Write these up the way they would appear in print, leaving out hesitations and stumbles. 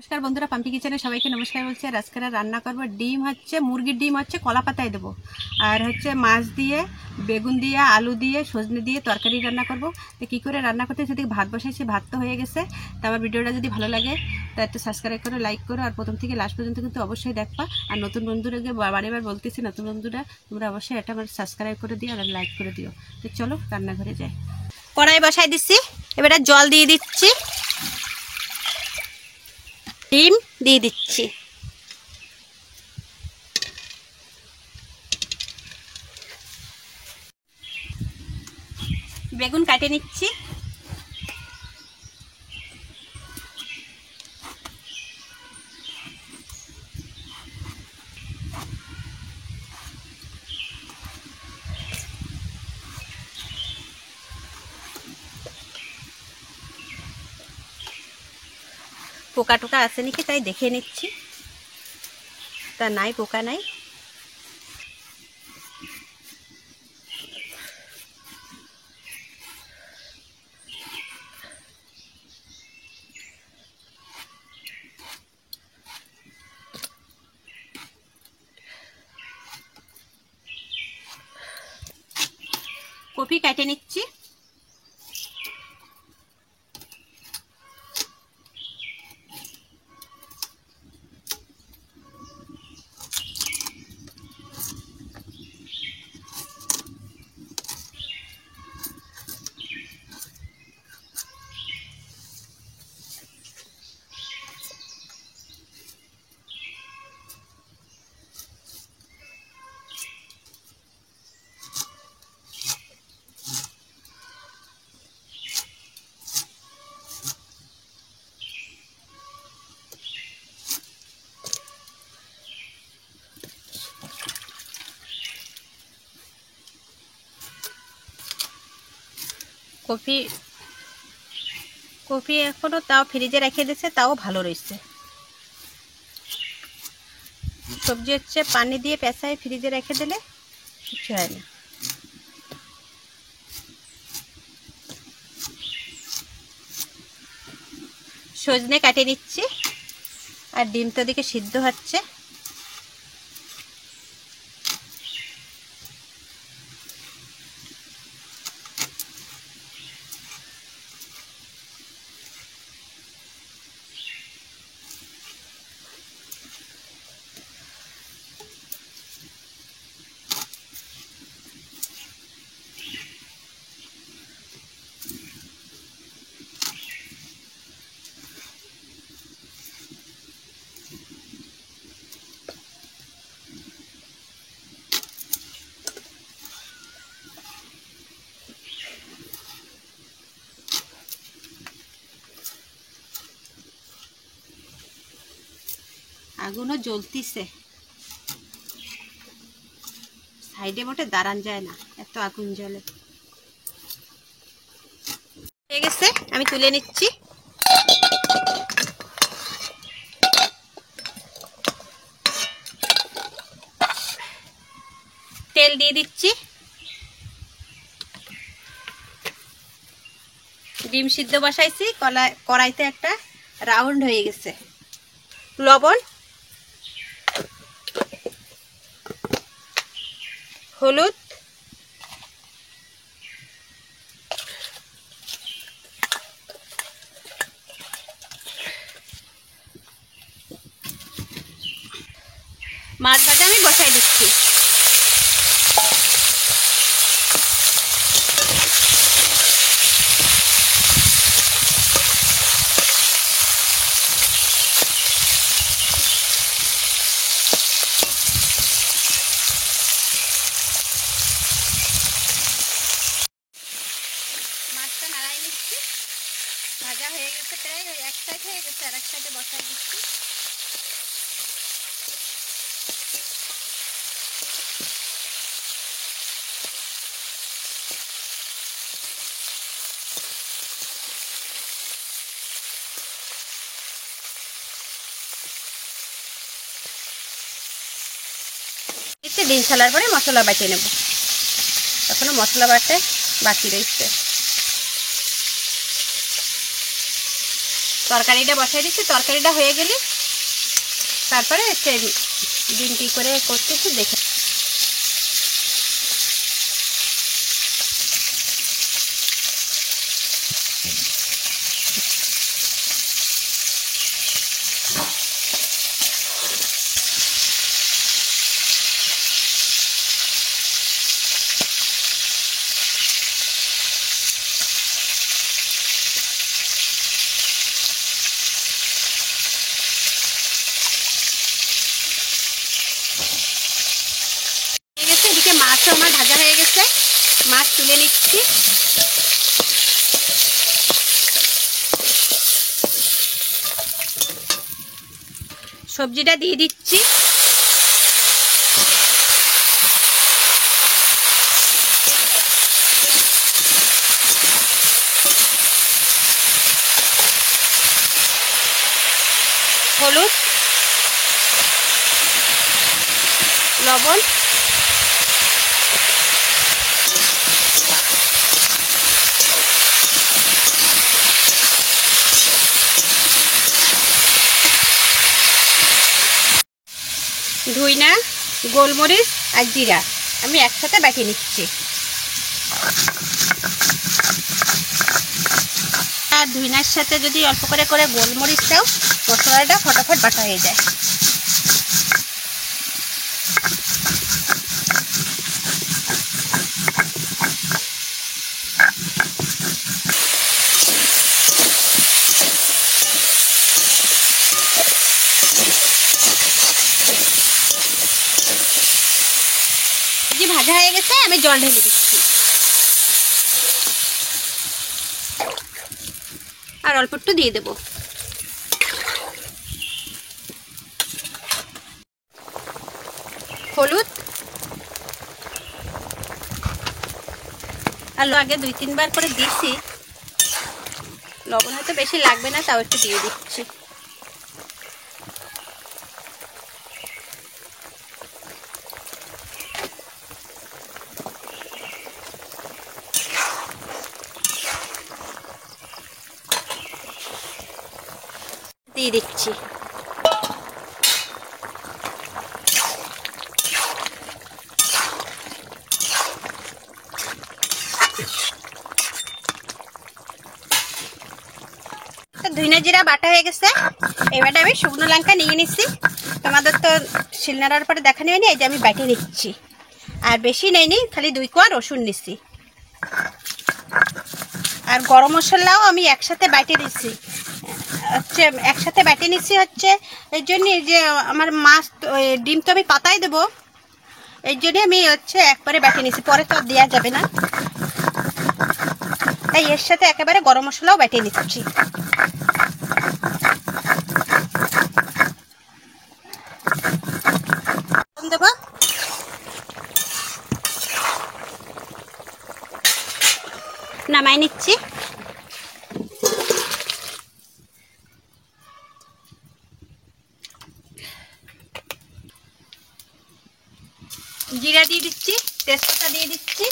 নমস্কার বন্ধুরা, পাম্পি কিচেনে সবাইকে নমস্কার বলছি। আর আজকে রান্না করব ডিম হচ্ছে মুরগির ডিম হচ্ছে কলা পাতায় দেবো, আর হচ্ছে মাছ দিয়ে বেগুন দিয়ে আলু দিয়ে সজনে দিয়ে তরকারি রান্না করব। তো কী করে রান্না করতে সেদিকে ভাত বসাইছি, ভাত তো হয়ে গেছে। তো আমার ভিডিওটা যদি ভালো লাগে তা একটু সাবস্ক্রাইব করো, লাইক করো, আর প্রথম থেকে লাস্ট পর্যন্ত কিন্তু অবশ্যই দেখবা। আর নতুন বন্ধুরাকে বারবার বলতেছি, নতুন বন্ধুরা তোমরা অবশ্যই এটা আমার সাবস্ক্রাইব করে দিও আর লাইক করে দিও। তো চলো রান্নাঘরে যাই। কড়াই বসাই দিচ্ছি, এবারে জল দিয়ে দিচ্ছি, ডিম দিয়ে দিচ্ছি, বেগুন কাটে নিচ্ছি, পোকা টোকা আছে নাকি তাই দেখে নিচ্ছি, তা নাই, পোকা নাই। কপি কেটে নিচ্ছি, কপি কপি এখনো তাও ফ্রিজে রেখে দিয়েছে, তাও ভালো রয়েছে। সবজি হচ্ছে পানি দিয়ে পেঁচায় ফ্রিজে রেখে দিলে কিছু হয় না। সজনে কাটে নিচ্ছি, আর ডিমটা দিকে সিদ্ধ হচ্ছে। আগুনও জ্বলতিছে, সাইডে মোটে দাঁড়ান যায় না, এত আগুন জ্বলে। হয়ে গেছে, আমি তুলে নিচ্ছি। তেল দিয়ে দিচ্ছি, ডিম সিদ্ধ বসাইছি, কড়াইতে একটা রাউন্ড হয়ে গেছে। লবণ, হলুদ, মাছ ভাজা আমি বসাই দিচ্ছি। মাছটা নাড়াই নিচ্ছি, ভাজা হয়ে গেছে প্রায়, ওই এক সাইড হয়ে গেছে, আর এক সাইডে বসাই দিচ্ছি। ডিম ছাড়ার পরে মশলা বাটিয়ে নেব, এখনো মশলা বাটে বাকি রয়েছে। তরকারিটা বসাই দিচ্ছি। তরকারিটা হয়ে গেলে তারপরে ডিম কী করে করতেছি দেখে। এদিকে মাছও আমার ভাজা হয়ে গেছে, মাছ তুলে নিচ্ছি। সবজিটা দিয়ে দিচ্ছি। হলুদ, লবণ, ধইনা, গোলমরিচ আর জিরা আমি একসাথে বেটে নিচ্ছি। আর ধইনার সাথে যদি অল্প করে করে গোলমরিচ দাও, মশলাটা ফটাফট বাটা হয়ে যায়। ভাজা হয়ে গেছে, আমি জল ঢেলে দিচ্ছি। আর অল্প একটু দিয়ে দেব। হলুদ, আর আগে 2-3 বার করে দিয়েছি, লবণ হয়তো বেশি লাগবে না, তাও একটু দিয়ে দিচ্ছি। দিয়ে দিচ্ছি। ধইনা জিরা বাটা হয়ে গেছে, এবারে আমি শুকনো লঙ্কা নিয়ে নিচ্ছি। তোমাদের তো শিলনোড়ার পরে দেখা নেয়নি, এই যে আমি বেটে নিচ্ছি। আর বেশি নেইনি, খালি 2 কোয়া রসুন নিচ্ছি। আর গরম মশলাও আমি একসাথে বেটে নিচ্ছি। হচ্ছে একসাথে বেটে নিচ্ছি হচ্ছে এই জন্য যে আমার মাছ ডিম তো আমি পাতায় দেবো, এই জন্য আমি হচ্ছে একবারে বেটে নিচ্ছি, পরে তো দেওয়া যাবে না, তাই এর সাথে একেবারে গরম মশলাও বেটে নিচ্ছি। দেবো, নামাই নিচ্ছি। জিরা দিয়ে দিচ্ছি, তেজপাতা দিয়ে দিচ্ছি,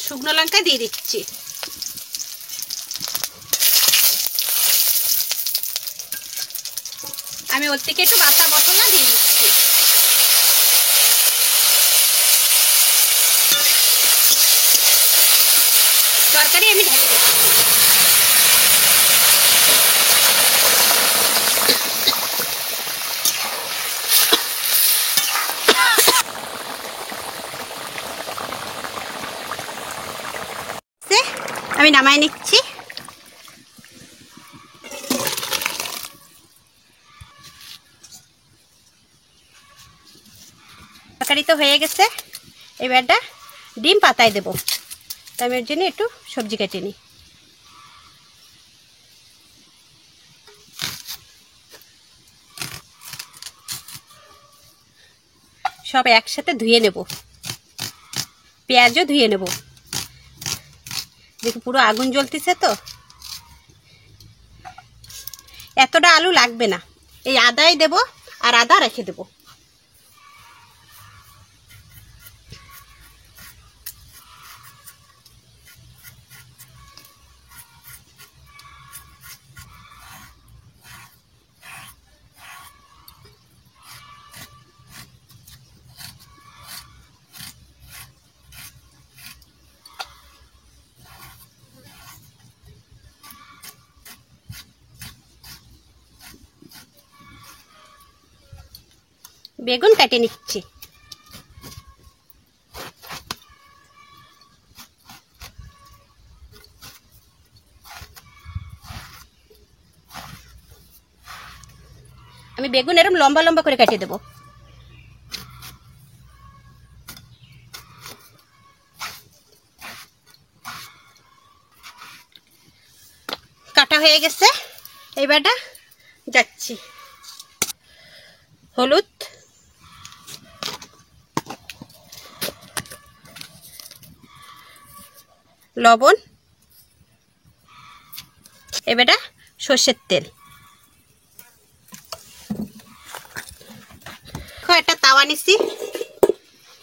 শুকনো লঙ্কা দিয়ে দিচ্ছি। আমি ওর থেকে একটু বাটা মশলা দিয়ে দিচ্ছি। তরকারি আমি ঢেলে দিচ্ছি। আমি নামাই নিচ্ছি। তরকারি তো হয়ে গেছে, এবারটা ডিম পাতায় দেবো, তাই আমি এর জন্য একটু সবজি কেটে নিই। সব একসাথে ধুয়ে নেব, পেঁয়াজও ধুয়ে নেব। দেখো পুরো আগুন জ্বলতেছে তো, এতটা আলু লাগবে না, এই আদাই দেব আর আদা রেখে দেব। বেগুন কেটে নিচ্ছি। আমি বেগুন এরকম লম্বা লম্বা করে কেটে দেব। কাটা হয়ে গেছে, এইবারটা যাচ্ছি। হলুদ, লবণ, এবারটা সর্ষের তেল। একটা তাওয়া নিচ্ছি,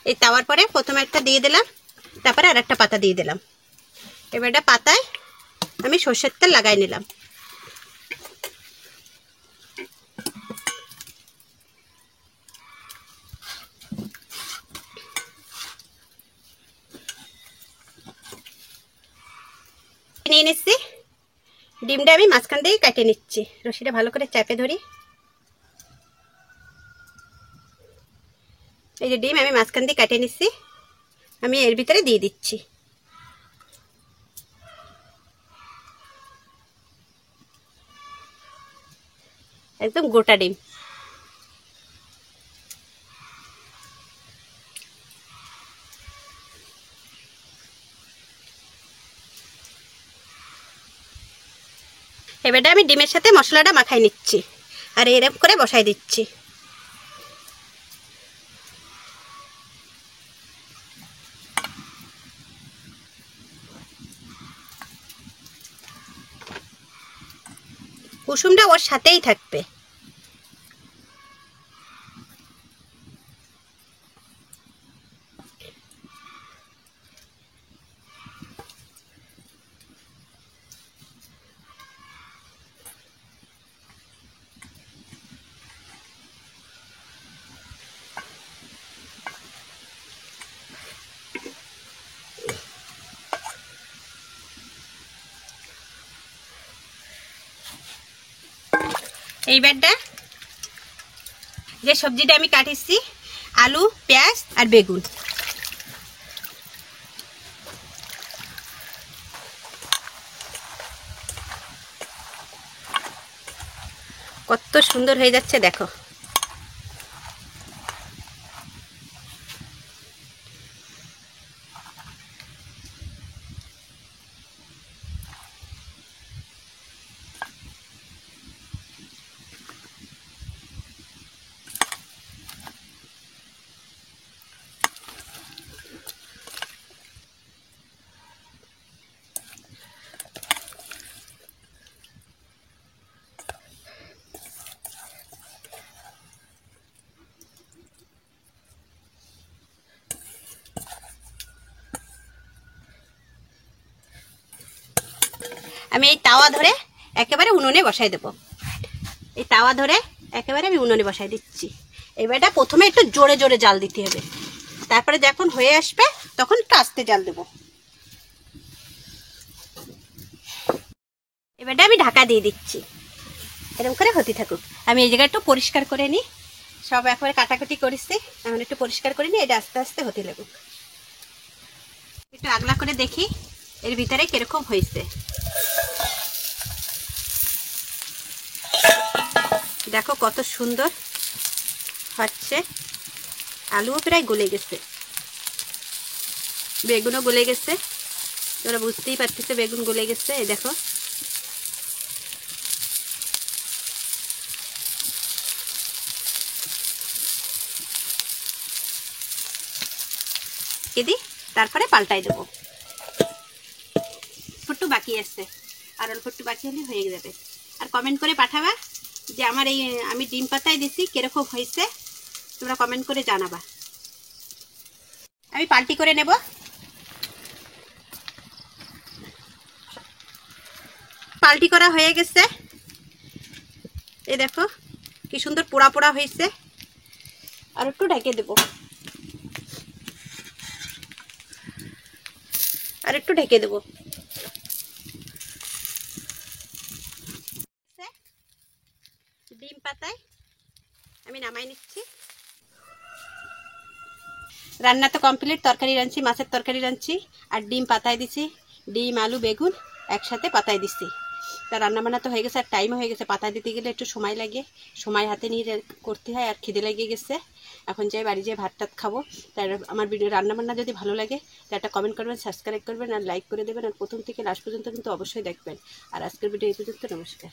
এই তাওয়ার পরে প্রথমে একটা দিয়ে দিলাম, তারপরে আর একটা পাতা দিয়ে দিলাম। এবারটা পাতায় আমি সর্ষের তেল লাগাই নিলাম। নিয়ে নিচ্ছি, ডিমটা আমি মাঝখান দিয়ে কেটে নিচ্ছি। রশিটা ভালো করে চাপে ধরি। এই যে ডিম আমি মাঝখান দিয়ে কেটে নিচ্ছি, আমি এর ভিতরে দিয়ে দিচ্ছি। একদম গোটা ডিম। এবারে আমি ডিমের সাথে মশলাটা মাখাই নিচ্ছি আর এরকম করে বসাই দিচ্ছি। কুসুমটা ওর সাথেই থাকবে। এইবারটা যে সবজিটা আমি কাটিছি, আলু, পেঁয়াজ আর বেগুন, কত সুন্দর হয়ে যাচ্ছে দেখো। আমি এই তাওয়া ধরে একেবারে উনুনে বসাই দেব। এই তাওয়া ধরে একেবারে আমি উনুনে বসাই দিচ্ছি। এবারটা প্রথমে একটু জোরে জোরে জাল দিতে হবে, তারপরে যখন হয়ে আসবে তখন একটু আস্তে জাল দেব। এবারটা আমি ঢাকা দিয়ে দিচ্ছি, এরকম করে হতে থাকুক। আমি এই জায়গাটা একটু পরিষ্কার করে নিই, সব একবারে কাটাকুটি করেছি, এখন একটু পরিষ্কার করে নিই, এটা আস্তে আস্তে হতে লাগুক। একটু আগলা করে দেখি এর ভিতরে কিরকম হয়েছে। দেখো কত সুন্দর হচ্ছে, আলুও প্রায় গলে গেছে, বেগুনও গলে গেছে। তোমরা বুঝতেই পারতেছে বেগুন গলে গেছে। এই দেখো এদি, তারপরে পাল্টাই দেবো। ফুটু বাকি আছে, আর অল্প একটু বাকি হলে হয়ে যাবে। আর কমেন্ট করে পাঠাবা যে আমার এই আমি ডিম পাতায় দিছি কিরকম হয়েছে, তোমরা কমেন্ট করে জানাবা। আমি পাল্টি করে নেব। পাল্টি করা হয়ে গেছে, এই দেখো কি সুন্দর পোড়া পোড়া হয়েছে। আর একটু ঢেকে দেব, আর একটু ঢেকে দেব। ডিম পাতায় আমি নামাই নিচ্ছি। রান্না তো কমপ্লিট। তরকারি রাঁধছি, মাছের তরকারি রাঁধছি, আর ডিম পাতায় দিছি। ডিম আলু বেগুন একসাথে পাতায় দিচ্ছি। তা রান্নাবান্না তো হয়ে গেছে, আর টাইমও হয়ে গেছে। পাতা দিতে গেলে একটু সময় লাগে, সময় হাতে নিয়ে করতে হয়, আর খিদে লেগে গেছে। এখন যাই বাড়ি যেয়ে ভাত টাত খাবো। তার আমার ভিডিও রান্নাবান্না যদি ভালো লাগে তো একটা কমেন্ট করবেন, সাবস্ক্রাইব করবেন, আর লাইক করে দেবেন, আর প্রথম থেকে লাস্ট পর্যন্ত কিন্তু অবশ্যই দেখবেন। আর আজকের ভিডিও এই পর্যন্ত। নমস্কার।